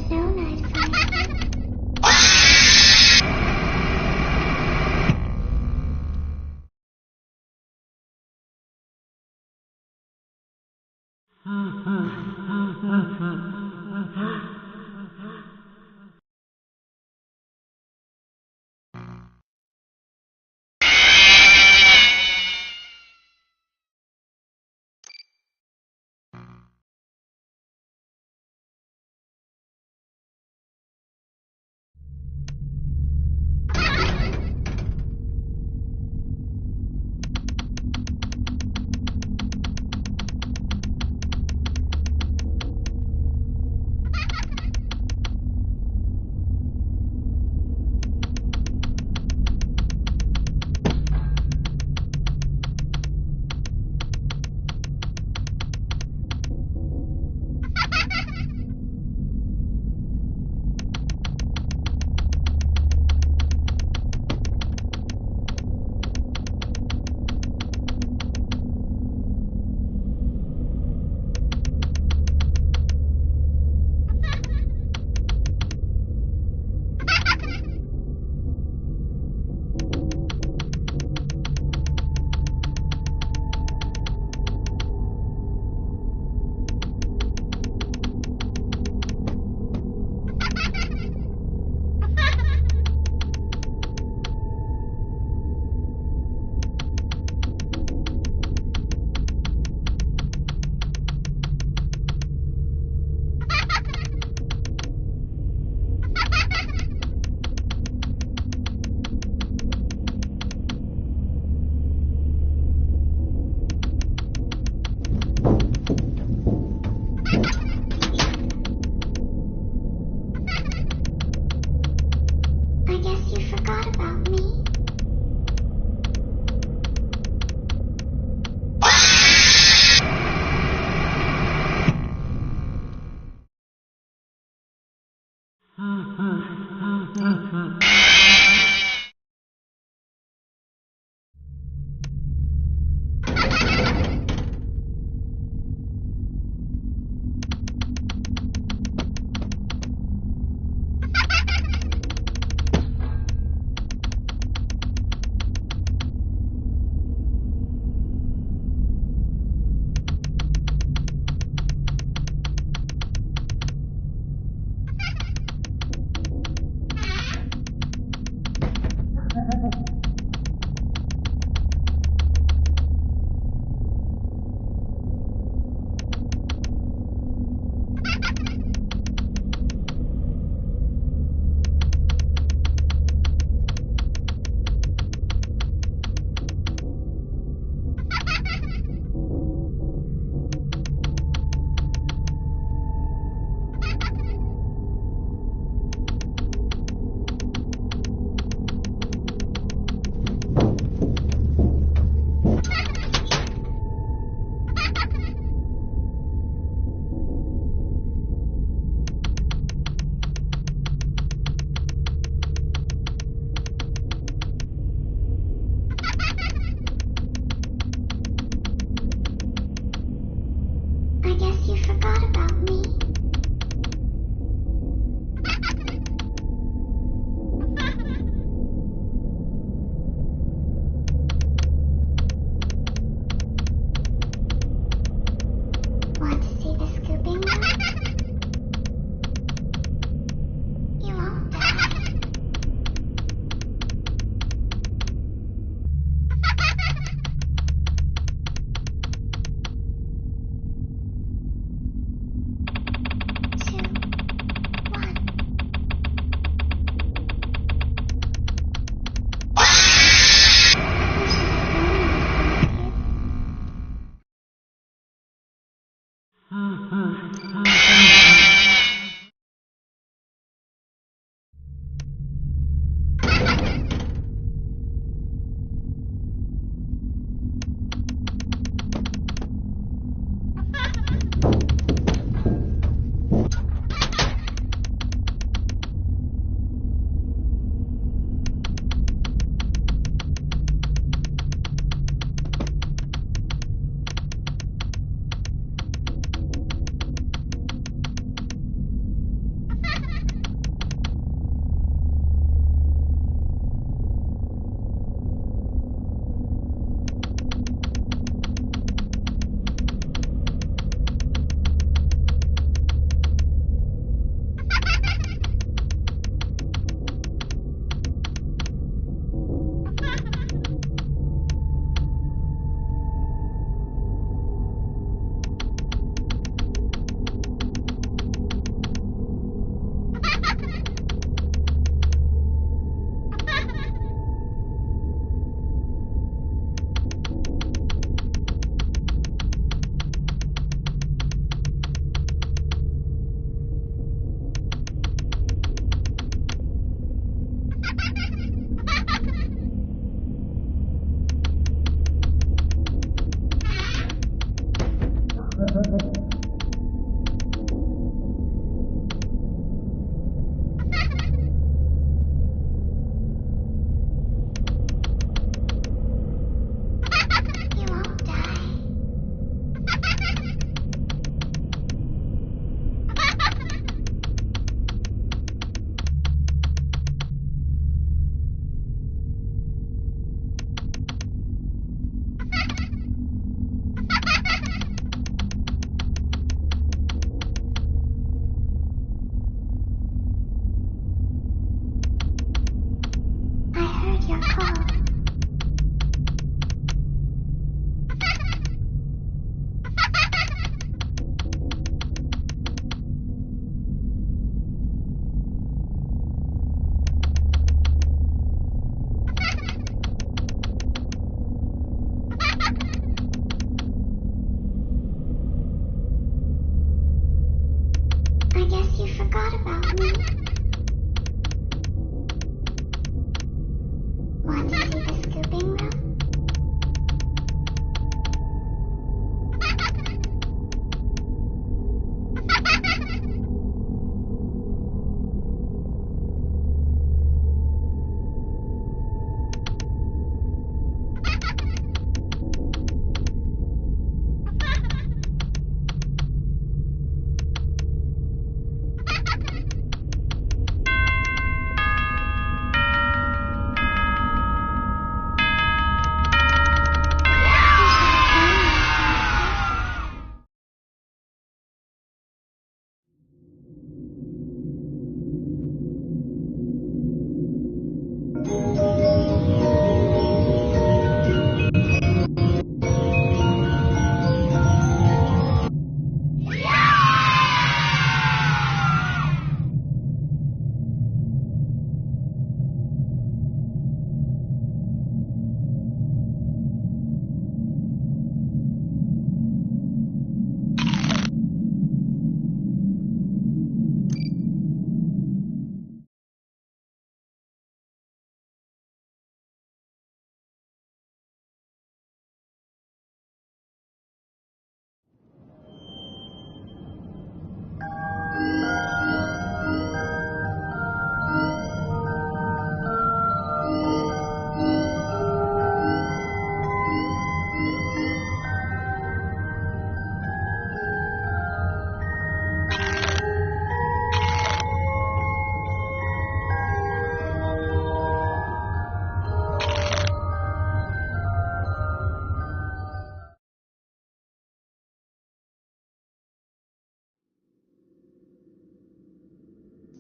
so nicely.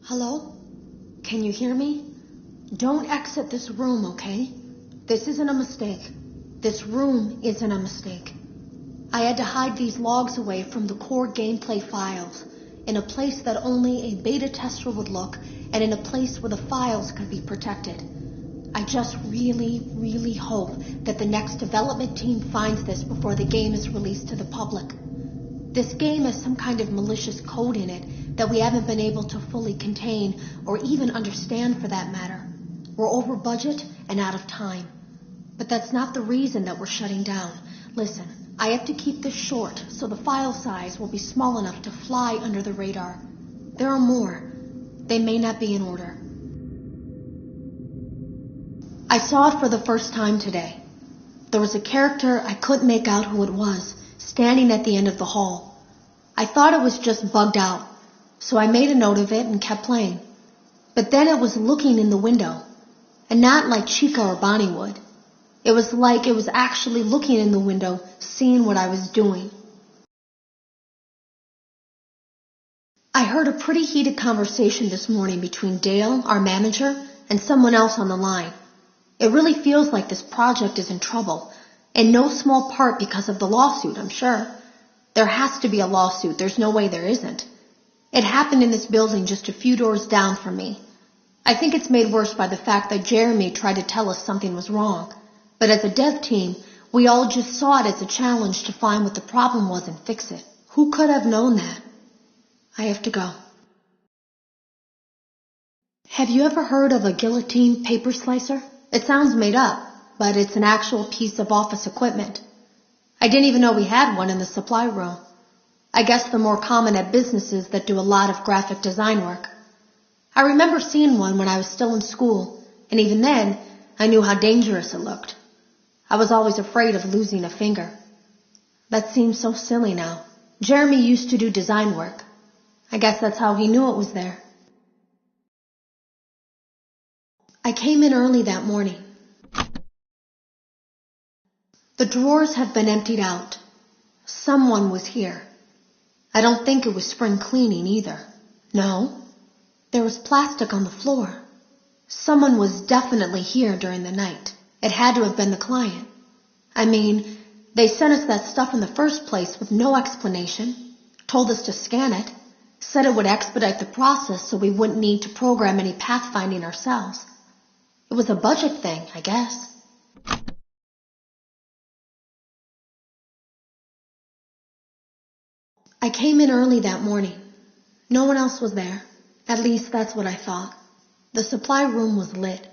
Hello? Can you hear me? Don't exit this room, okay? This isn't a mistake. This room isn't a mistake. I had to hide these logs away from the core gameplay files, in a place that only a beta tester would look, and in a place where the files could be protected. I just really hope that the next development team finds this before the game is released to the public. This game has some kind of malicious code in it that we haven't been able to fully contain or even understand for that matter. We're over budget and out of time. But that's not the reason that we're shutting down. Listen, I have to keep this short so the file size will be small enough to fly under the radar. There are more. They may not be in order. I saw it for the first time today. There was a character I couldn't make out who it was, standing at the end of the hall. I thought it was just bugged out, so I made a note of it and kept playing. But then it was looking in the window, and not like Chica or Bonnie would. It was like it was actually looking in the window, seeing what I was doing. I heard a pretty heated conversation this morning between Dale, our manager, and someone else on the line. It really feels like this project is in trouble, in no small part because of the lawsuit, I'm sure. There has to be a lawsuit. There's no way there isn't. It happened in this building just a few doors down from me. I think it's made worse by the fact that Jeremy tried to tell us something was wrong. But as a dev team, we all just saw it as a challenge to find what the problem was and fix it. Who could have known that? I have to go. Have you ever heard of a guillotine paper slicer? It sounds made up, but it's an actual piece of office equipment. I didn't even know we had one in the supply room. I guess they're more common at businesses that do a lot of graphic design work. I remember seeing one when I was still in school, and even then, I knew how dangerous it looked. I was always afraid of losing a finger. That seems so silly now. Jeremy used to do design work. I guess that's how he knew it was there. I came in early that morning. The drawers have been emptied out. Someone was here. I don't think it was spring cleaning either. No, there was plastic on the floor. Someone was definitely here during the night. It had to have been the client. I mean, they sent us that stuff in the first place with no explanation, told us to scan it, said it would expedite the process so we wouldn't need to program any pathfinding ourselves. It was a budget thing, I guess. I came in early that morning. No one else was there. At least that's what I thought. The supply room was lit.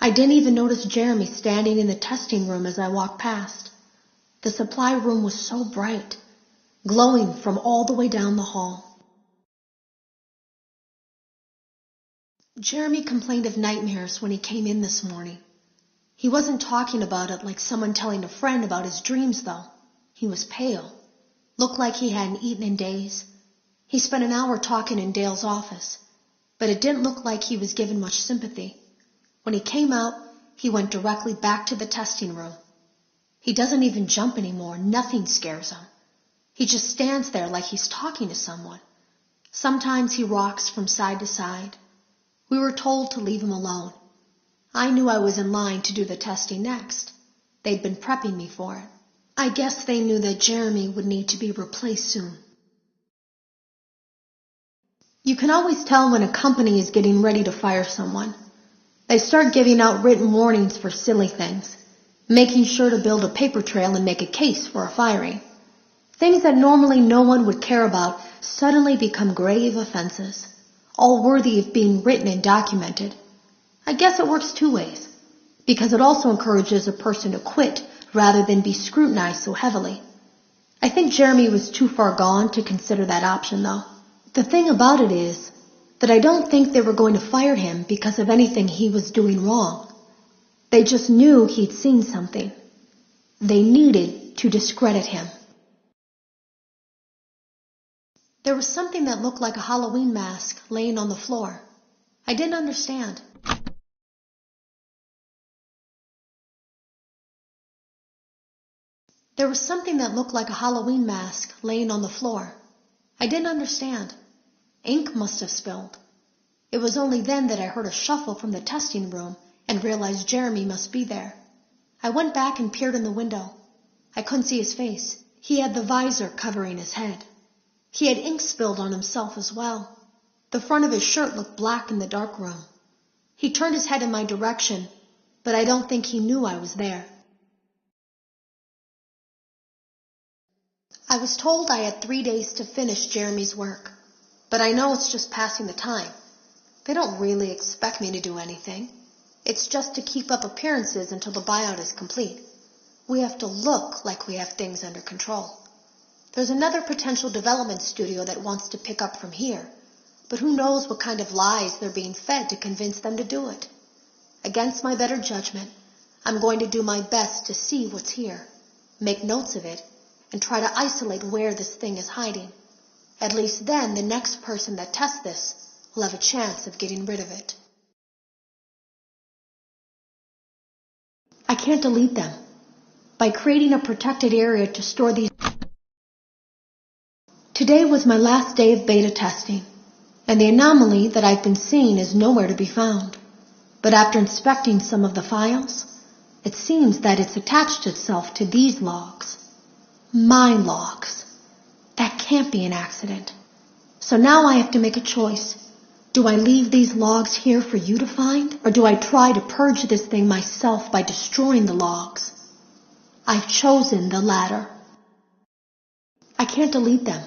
I didn't even notice Jeremy standing in the testing room as I walked past. The supply room was so bright, glowing from all the way down the hall. Jeremy complained of nightmares when he came in this morning. He wasn't talking about it like someone telling a friend about his dreams, though. He was pale. Looked like he hadn't eaten in days. He spent an hour talking in Dale's office, but it didn't look like he was given much sympathy. When he came out, he went directly back to the testing room. He doesn't even jump anymore. Nothing scares him. He just stands there like he's talking to someone. Sometimes he rocks from side to side. We were told to leave him alone. I knew I was in line to do the testing next. They'd been prepping me for it. I guess they knew that Jeremy would need to be replaced soon. You can always tell when a company is getting ready to fire someone. They start giving out written warnings for silly things, making sure to build a paper trail and make a case for a firing. Things that normally no one would care about suddenly become grave offenses, all worthy of being written and documented. I guess it works two ways, because it also encourages a person to quit rather than be scrutinized so heavily. I think Jeremy was too far gone to consider that option, though. The thing about it is that I don't think they were going to fire him because of anything he was doing wrong. They just knew he'd seen something. They needed to discredit him. There was something that looked like a Halloween mask laying on the floor. I didn't understand. There was something that looked like a Halloween mask laying on the floor. I didn't understand. Ink must have spilled. It was only then that I heard a shuffle from the testing room and realized Jeremy must be there. I went back and peered in the window. I couldn't see his face. He had the visor covering his head. He had ink spilled on himself as well. The front of his shirt looked black in the dark room. He turned his head in my direction, but I don't think he knew I was there. I was told I had 3 days to finish Jeremy's work, but I know it's just passing the time. They don't really expect me to do anything. It's just to keep up appearances until the buyout is complete. We have to look like we have things under control. There's another potential development studio that wants to pick up from here, but who knows what kind of lies they're being fed to convince them to do it. Against my better judgment, I'm going to do my best to see what's here, make notes of it, and try to isolate where this thing is hiding. At least then the next person that tests this will have a chance of getting rid of it. I can't delete them. By creating a protected area to store these... Today was my last day of beta testing, and the anomaly that I've been seeing is nowhere to be found. But after inspecting some of the files, it seems that it's attached itself to these logs. My logs. That can't be an accident. So now I have to make a choice. Do I leave these logs here for you to find, or do I try to purge this thing myself by destroying the logs? I've chosen the latter. I can't delete them.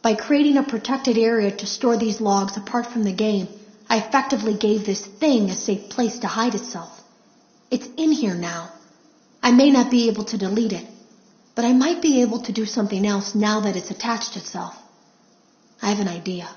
By creating a protected area to store these logs apart from the game, I effectively gave this thing a safe place to hide itself. It's in here now. I may not be able to delete it, but I might be able to do something else now that it's attached itself. I have an idea.